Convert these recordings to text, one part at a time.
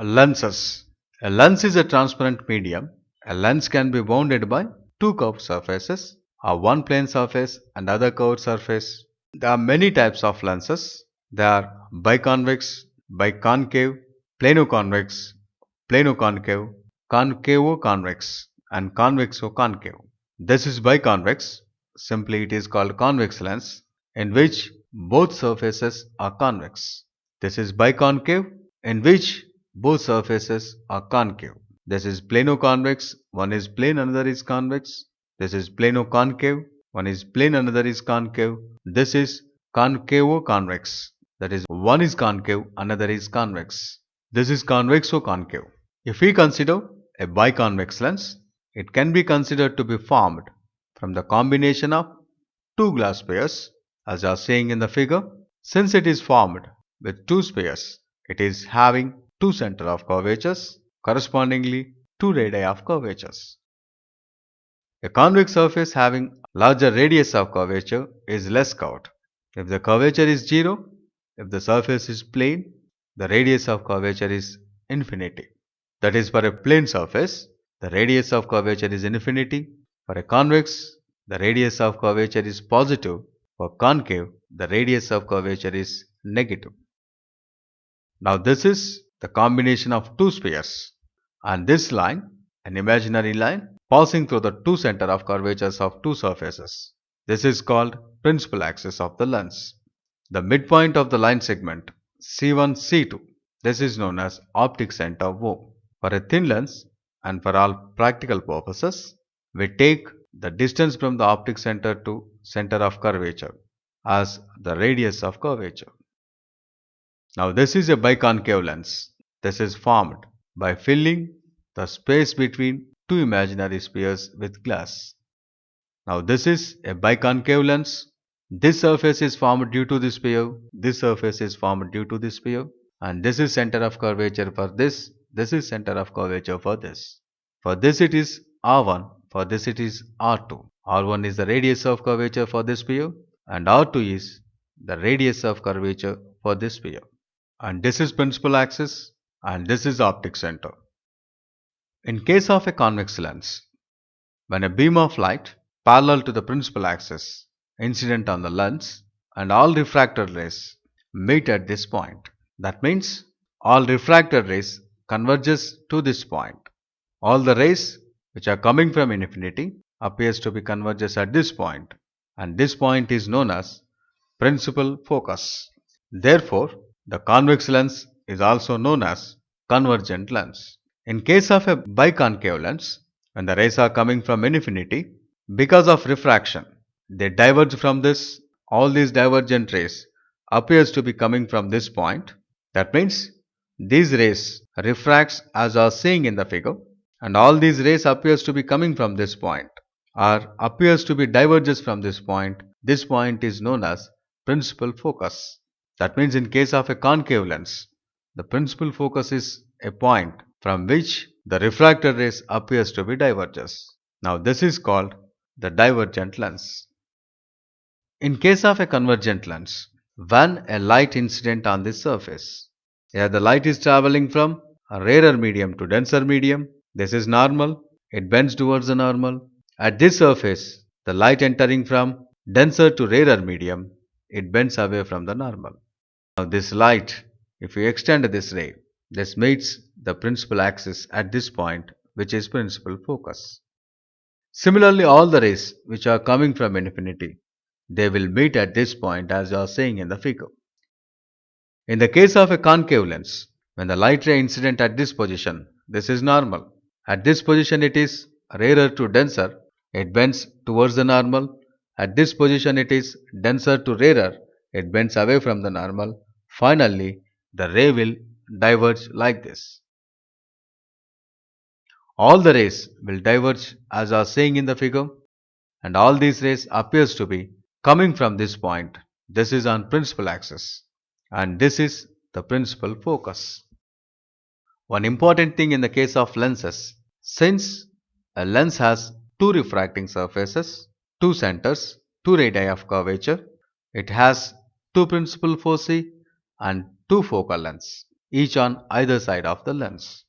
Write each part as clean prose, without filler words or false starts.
Lenses. A lens is a transparent medium. A lens can be bounded by two curved surfaces, or one plane surface and other curved surface. There are many types of lenses. There are biconvex, biconcave, plano-convex, plano-concave, concavo-convex, and convexo-concave. This is biconvex. Simply it is called convex lens, in which both surfaces are convex. This is biconcave, in which both surfaces are concave. This is plano-convex, one is plane, another is convex. This is plano-concave, one is plane, another is concave. This is concavo-convex, that is, one is concave, another is convex. This is convexo-concave. If we consider a biconvex lens, it can be considered to be formed from the combination of two glass pairs, as are saying in the figure. Since it is formed with two spheres, it is having two center of curvatures, correspondingly two radii of curvatures. A convex surface having larger radius of curvature is less curved. If the curvature is 0, if the surface is plane, the radius of curvature is infinity. That is, for a plane surface, the radius of curvature is infinity. For a convex, the radius of curvature is positive. For concave, the radius of curvature is negative. Now this is the combination of two spheres, and this line, an imaginary line, passing through the two center of curvatures of two surfaces. This is called principal axis of the lens. The midpoint of the line segment C1, C2, this is known as optic center O. For a thin lens and for all practical purposes, we take the distance from the optic center to center of curvature as the radius of curvature. Now this is a biconcave lens. This is formed by filling the space between two imaginary spheres with glass. Now this is a biconcave lens. This surface is formed due to this sphere, this surface is formed due to this sphere, and this is center of curvature for this is center of curvature for this. For this it is R1, for this it is R2. R1 is the radius of curvature for this sphere, and R2 is the radius of curvature for this sphere. And this is principal axis, and this is optic center. In case of a convex lens, when a beam of light parallel to the principal axis incident on the lens and all refracted rays meet at this point, that means all refracted rays converges to this point. All the rays which are coming from infinity appears to be converges at this point, and this point is known as principal focus. Therefore, the convex lens is also known as convergent lens. In case of a biconcave lens, when the rays are coming from infinity, because of refraction, they diverge from this. All these divergent rays appears to be coming from this point. That means these rays refracts as are seeing in the figure, and all these rays appears to be coming from this point, or appears to be diverges from this point. This point is known as principal focus. That means in case of a concave lens, the principal focus is a point from which the refracted rays appears to be diverges. Now this is called the divergent lens. In case of a convergent lens, when a light incident on this surface, here the light is traveling from a rarer medium to denser medium, this is normal, it bends towards the normal. At this surface, the light entering from denser to rarer medium, it bends away from the normal. Now this light, if we extend this ray, this meets the principal axis at this point, which is principal focus. Similarly, all the rays which are coming from infinity, they will meet at this point as you are seeing in the figure. In the case of a concave lens, when the light ray incident at this position, this is normal. At this position it is rarer to denser, it bends towards the normal. At this position it is denser to rarer, it bends away from the normal. Finally, the ray will diverge like this. All the rays will diverge as are seeing in the figure, and all these rays appears to be coming from this point. This is on principal axis, and this is the principal focus. One important thing in the case of lenses, since a lens has two refracting surfaces, two centers, two radii of curvature, it has two principal foci and two focal lengths. each on either side of the lens.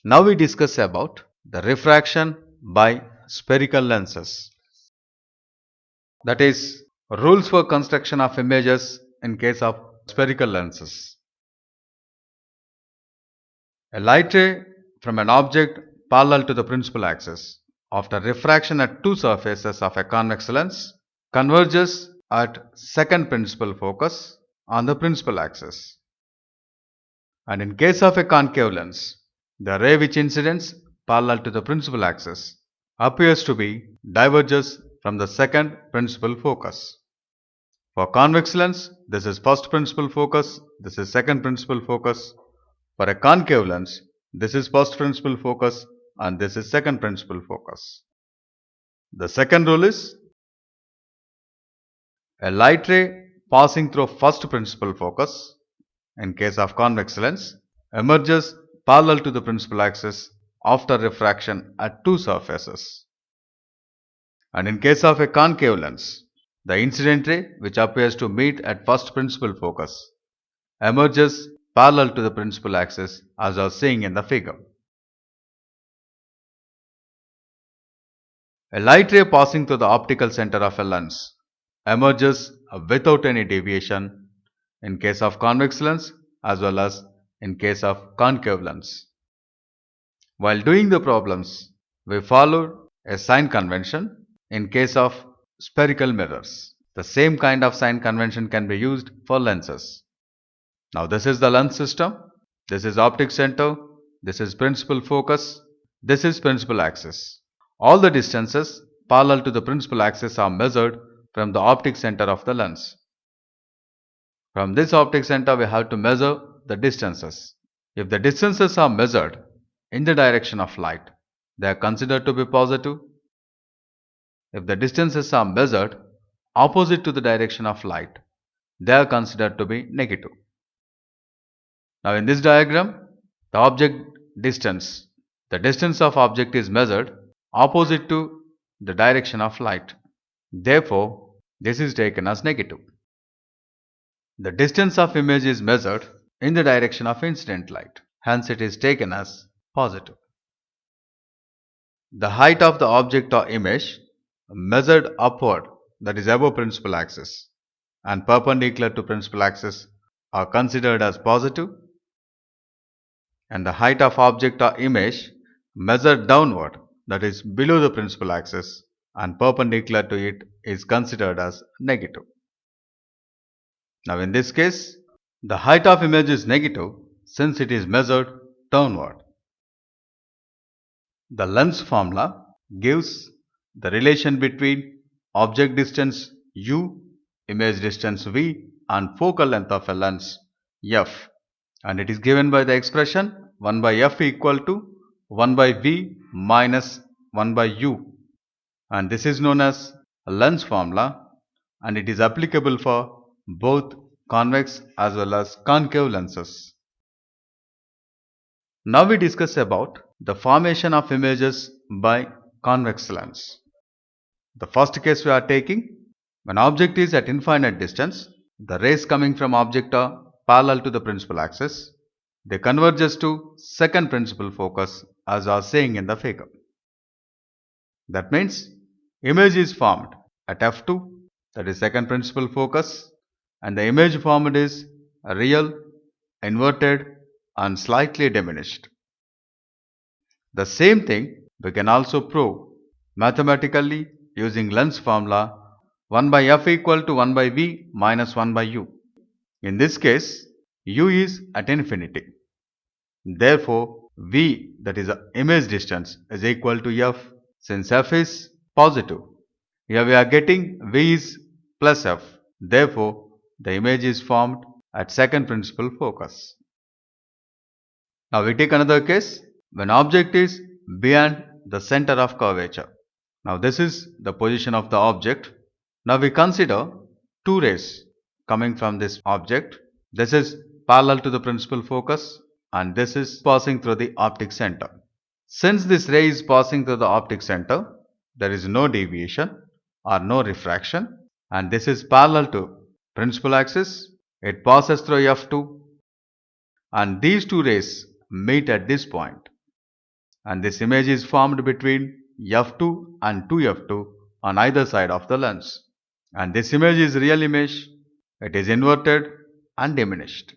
Now we discuss about the refraction by spherical lenses. That is, rules for construction of images in case of spherical lenses. A light ray from an object parallel to the principal axis, after refraction at two surfaces of a convex lens, converges at second principal focus on the principal axis. And in case of a concave lens, the ray which incidents parallel to the principal axis appears to be diverges from the second principal focus. For convex lens, this is first principal focus, this is second principal focus. For a concave lens, this is first principal focus and this is second principal focus. The second rule is a light ray passing through first principal focus, in case of convex lens, emerges parallel to the principal axis after refraction at two surfaces. And in case of a concave lens, the incident ray which appears to meet at first principal focus emerges parallel to the principal axis as I was seeing in the figure. A light ray passing through the optical center of a lens emerges without any deviation in case of convex lens as well as in case of concave lens. While doing the problems, we followed a sign convention in case of spherical mirrors. The same kind of sign convention can be used for lenses. Now this is the lens system, this is optic center, this is principal focus, this is principal axis. All the distances parallel to the principal axis are measured from the optic center of the lens. From this optic center we have to measure the distances. If the distances are measured in the direction of light, they are considered to be positive. If the distances are measured opposite to the direction of light, they are considered to be negative. Now in this diagram, the object distance, the distance of object is measured opposite to the direction of light. Therefore, this is taken as negative. The distance of image is measured in the direction of incident light. Hence, it is taken as positive. The height of the object or image measured upward, that is above principal axis, and perpendicular to principal axis are considered as positive, and the height of object or image measured downward, that is below the principal axis and perpendicular to it, is considered as negative. Now in this case, the height of image is negative since it is measured downward. The lens formula gives the relation between object distance u, image distance v and focal length of a lens f, and it is given by the expression 1 by f equal to 1 by v minus 1 by u, and this is known as a lens formula, and it is applicable for both convex as well as concave lenses. Now we discuss about the formation of images by convex lens. The first case we are taking, when object is at infinite distance, the rays coming from object are parallel to the principal axis. They converges to second principal focus as I was saying in the figure. That means image is formed at f2, that is second principal focus, and the image formed is real, inverted and slightly diminished. The same thing we can also prove mathematically using lens formula 1 by f equal to 1 by v minus 1 by u. In this case, u is at infinity. Therefore, v, that is image distance, is equal to f. Since f is positive, here we are getting v is plus f. Therefore, the image is formed at second principal focus. Now we take another case when object is beyond the center of curvature. Now this is the position of the object. Now we consider two rays coming from this object. This is parallel to the principal focus and this is passing through the optic center. Since this ray is passing through the optic center, there is no deviation or no refraction, and this is parallel to principal axis. It passes through f2 and these two rays meet at this point, and this image is formed between f2 and 2f2 on either side of the lens. And this image is real image, it is inverted and diminished.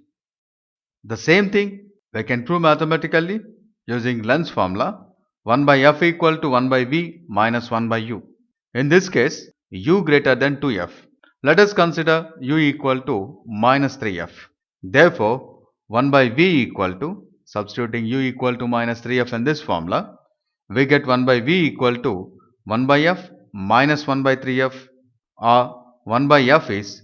The same thing we can prove mathematically using lens formula 1 by f equal to 1 by v minus 1 by u. In this case, u greater than 2f. Let us consider u equal to minus 3f. Therefore, 1 by v equal to, substituting u equal to minus 3f in this formula, we get 1 by v equal to 1 by f minus 1 by 3f, or 1 by f is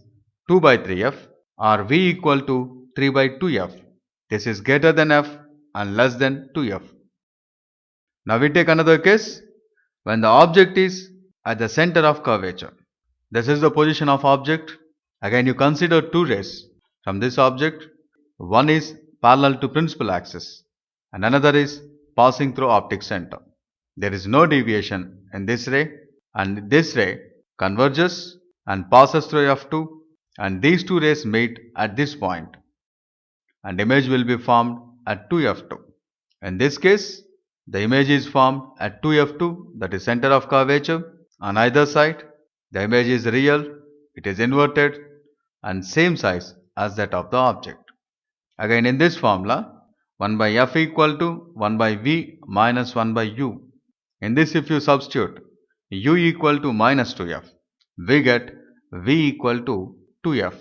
2 by 3f, or v equal to 3 by 2f. This is greater than f and less than 2f. Now we take another case when the object is at the center of curvature. This is the position of object. Again you consider two rays from this object. One is parallel to principal axis and another is passing through optic center. There is no deviation in this ray, and this ray converges and passes through f2, and these two rays meet at this point, and image will be formed at 2f2. In this case, the image is formed at 2f2, that is center of curvature. On either side, the image is real, it is inverted and same size as that of the object. Again in this formula, 1 by f equal to 1 by v minus 1 by u. In this if you substitute u equal to minus 2f, we get v equal to 2f.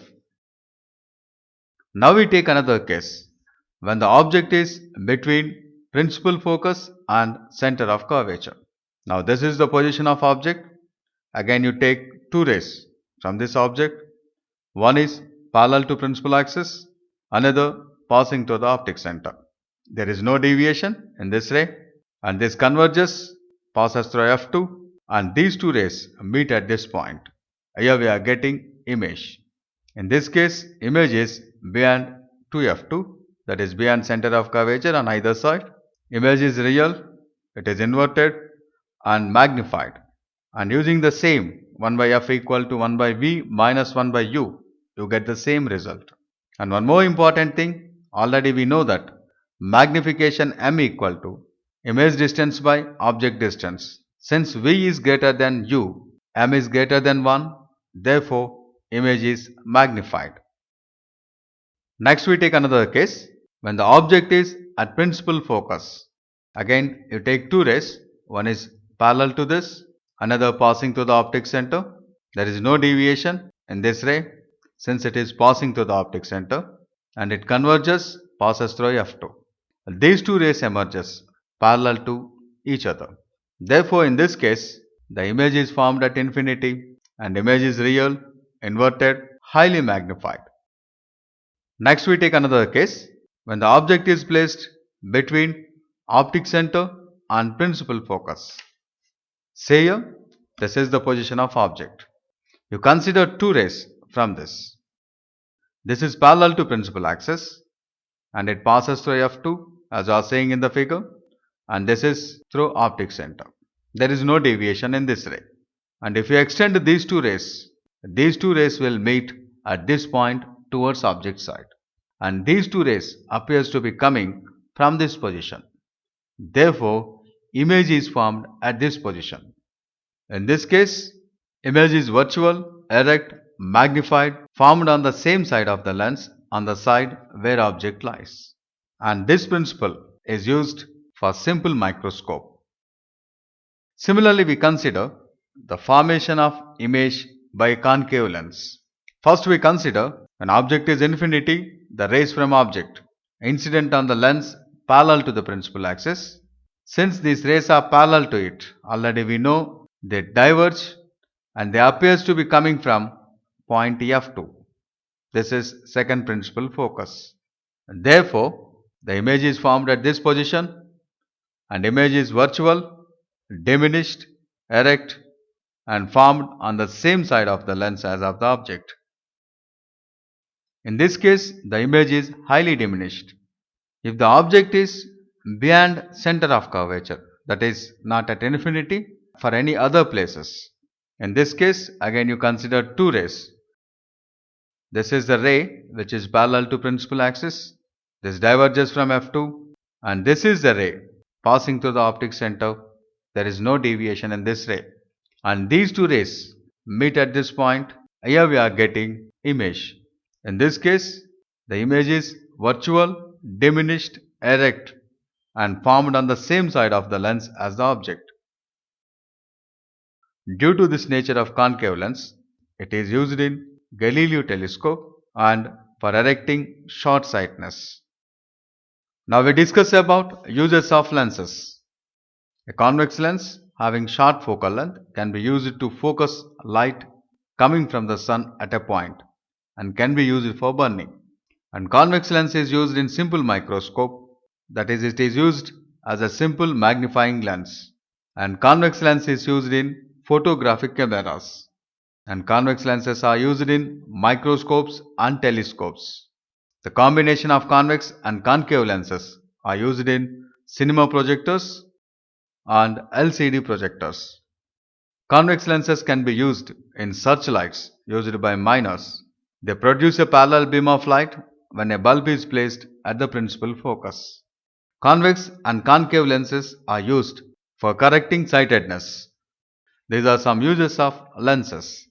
Now we take another case when the object is between principal focus and center of curvature. Now this is the position of object. Again you take two rays from this object. One is parallel to principal axis, another passing through the optic center. There is no deviation in this ray, and this converges, passes through f2, and these two rays meet at this point. Here we are getting image. In this case, image is beyond 2f2, that is beyond center of curvature on either side. Image is real, it is inverted and magnified, and using the same 1 by f equal to 1 by v minus 1 by u, you get the same result. And one more important thing, already we know that magnification m equal to image distance by object distance. Since v is greater than u, m is greater than 1, therefore image is magnified. Next we take another case when the object is at principal focus. Again you take two rays, one is parallel to this, another passing through the optic center. There is no deviation in this ray since it is passing through the optic center, and it converges, passes through f2. These two rays emerges parallel to each other. Therefore in this case the image is formed at infinity, and image is real, inverted, highly magnified. Next we take another case when the object is placed between optic center and principal focus. Say here, this is the position of object. You consider two rays from this. This is parallel to principal axis and it passes through f2 as I was saying in the figure, and this is through optic center. There is no deviation in this ray. And if you extend these two rays will meet at this point towards object side, and these two rays appears to be coming from this position. Therefore, image is formed at this position. In this case, image is virtual, erect, magnified, formed on the same side of the lens, on the side where object lies. And this principle is used for simple microscope. Similarly, we consider the formation of image by concave lens. First we consider an object is infinity, the rays from object incident on the lens parallel to the principal axis. Since these rays are parallel to it, already we know they diverge and they appears to be coming from point f2. This is second principal focus. And therefore, the image is formed at this position, and image is virtual, diminished, erect and formed on the same side of the lens as of the object. In this case, the image is highly diminished. If the object is beyond center of curvature, that is not at infinity, for any other places. In this case, again you consider two rays. This is the ray which is parallel to principal axis, This diverges from F2 and this is the ray passing through the optic center. There is no deviation in this ray. And these two rays meet at this point. Here we are getting image. In this case, the image is virtual, diminished, erect and formed on the same side of the lens as the object. Due to this nature of concave lens, it is used in Galileo telescope and for erecting short sightedness. Now we discuss about uses of lenses. A convex lens having short focal length can be used to focus light coming from the sun at a point and can be used for burning. And convex lens is used in simple microscope, that is, it is used as a simple magnifying lens. And convex lens is used in photographic cameras. And convex lenses are used in microscopes and telescopes. The combination of convex and concave lenses are used in cinema projectors and LCD projectors. Convex lenses can be used in searchlights used by miners. They produce a parallel beam of light when a bulb is placed at the principal focus. Convex and concave lenses are used for correcting sightedness. These are some uses of lenses.